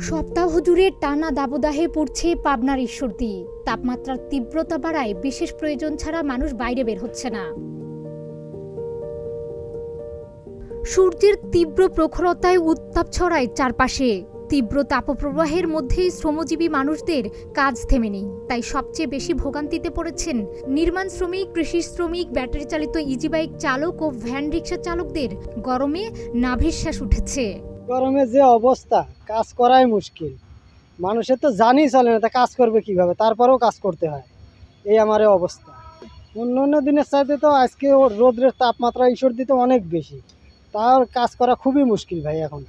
সপ্তাহ জুড়ে টানা দাবদাহে পড়ছে পাবনার ঈশ্বরদী। তাপমাত্রার তীব্রতা বাড়ায় বিশেষ প্রয়োজন ছাড়া মানুষ বাইরে বের হচ্ছে না। সূর্যের তীব্র প্রখরতায় উত্তাপ ছড়ায় চারপাশে। তীব্র তাপপ্রবাহের মধ্যেই শ্রমজীবী মানুষদের কাজ থেমেনি। তাই সবচেয়ে বেশি ভোগান্তিতে পড়েছেন নির্মাণ শ্রমিক, কৃষি শ্রমিক, ব্যাটারি চালিত ইজি বাইক চালক ও ভ্যান রিক্সা চালকদের গরমে নাভিশ্বাস উঠেছে। গরমে যে অবস্থা, কাজ করাই মুশকিল। মানুষের তো জানি চলে না, তা কাজ করবে কিভাবে, তারপরেও কাজ করতে হয়। এই আমার অবস্থা। অন্য দিনের চাইতে তো আজকে ওর রোদের তাপমাত্রা ঈশ্বরদীতে অনেক বেশি, তার কাজ করা খুবই মুশকিল ভাই। এখন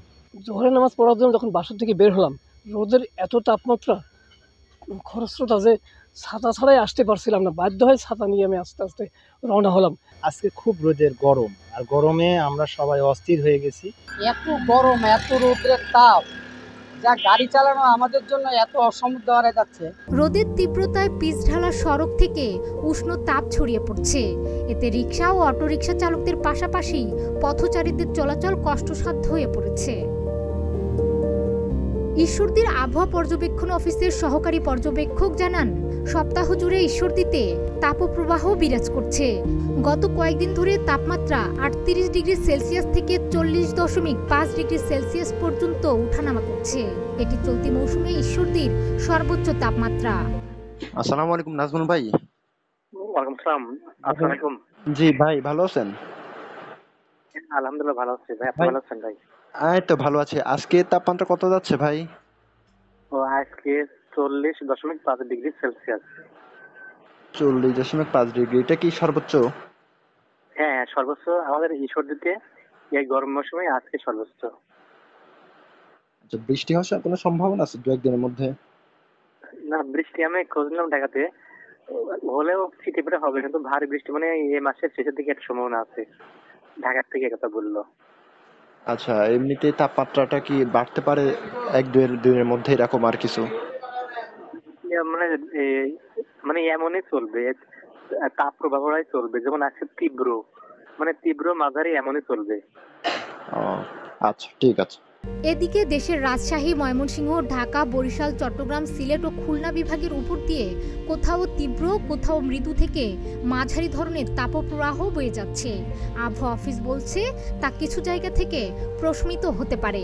জোহরের নামাজ পড়ার জন্য যখন বাসা থেকে বের হলাম, রোদের এত তাপমাত্রা, খরস্রোতা যে ছাতা ছাড়াই আসতে পারছিলাম না। বাধ্য হয়ে ছাতা নিয়ে আমি আস্তে আস্তে রওনা হলাম। আজকে খুব রোদের গরম, আর গরমে আমরা সবাই অস্থির হয়ে গেছি। এত গরম, এত রোদের তাপ, যা গাড়ি চালানো আমাদের জন্য এত অসম্ভব হয়ে যাচ্ছে। রোদের তীব্রতায় পিচ ঢালা সড়ক থেকে উষ্ণ তাপ ছড়িয়ে পড়ছে। এতে রিক্সা ও অটোরিকশা চালকদের পাশাপাশি পথচারীদের চলাচল কষ্টসাধ্য হয়ে পড়েছে। ঈশ্বরদীর আবহাওয়া পর্যবেক্ষণ অফিসের সহকারী পর্যবেক্ষক জানান, সপ্তাহ জুড়ে ঈশ্বরদীতে তাপপ্রবাহ বিরাজ করছে। গত কয়েকদিন ধরে তাপমাত্রা 38 ডিগ্রি সেলসিয়াস থেকে 40.5 ডিগ্রি সেলসিয়াস পর্যন্ত উঠানামা করছে। এটি চলতি মৌসুমে ঈশ্বরদীর সর্বোচ্চ তাপমাত্রা। আসসালামু আলাইকুম নাজমুল ভাই। ওয়ালাইকুম আসসালাম। আসসালামু আলাইকুম। জি ভাই, ভালো আছেন? আলহামদুলিল্লাহ ভালো আছি ভাই, আপনি ভালো আছেন ভাই? এই তো ভালো আছি। আজকে তাপমাত্রা কত যাচ্ছে ভাই? ও আজকে 40.5 ডিগ্রি সেলসিয়াস। 40.5 ডিগ্রি, এটা কি সর্বোচ্চ? হ্যাঁ, সর্বোচ্চ আমাদের ঈশ্বরদীতে এই গরম মৌসুমে আজকে সর্বোচ্চ। আচ্ছা, বৃষ্টি হওয়ার কোনো সম্ভাবনা আছে দু একদিনের মধ্যে? না, বৃষ্টি আমি খোঁজ নিলাম ঢাকাতে, হলেও শীতে পরে হবে, কিন্তু ভারী বৃষ্টি মানে এই মাসের শেষের দিকে একটা সম্ভাবনা আছে। ঢাকার থেকে কথা বললো। আচ্ছা, এমনিতে তাপমাত্রাটা কি বাড়তে পারে এক দুই দিনের মধ্যে, এরকম আর কিছু? মানে মানে এমনই চলবে, তাপ প্রবাহটাই চলবে, যেমন আছে তীব্র, মানে তীব্র মাঝারি এমনই চলবে। আচ্ছা, ঠিক আছে। এদিকে দেশের রাজশাহী, ময়মনসিংহ, ঢাকা, বরিশাল, চট্টগ্রাম, সিলেট ও খুলনা বিভাগের উপর দিয়ে কোথাও তীব্র, কোথাও মৃদু থেকে মাঝারি ধরনের তাপপ্রবাহ বয়ে যাচ্ছে। আবহাওয়া অফিস বলছে তা কিছু জায়গা থেকে প্রশমিত হতে পারে।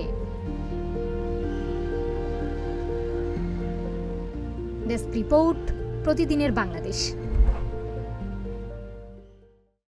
ডেস্ক রিপোর্ট, প্রতিদিনের বাংলাদেশ।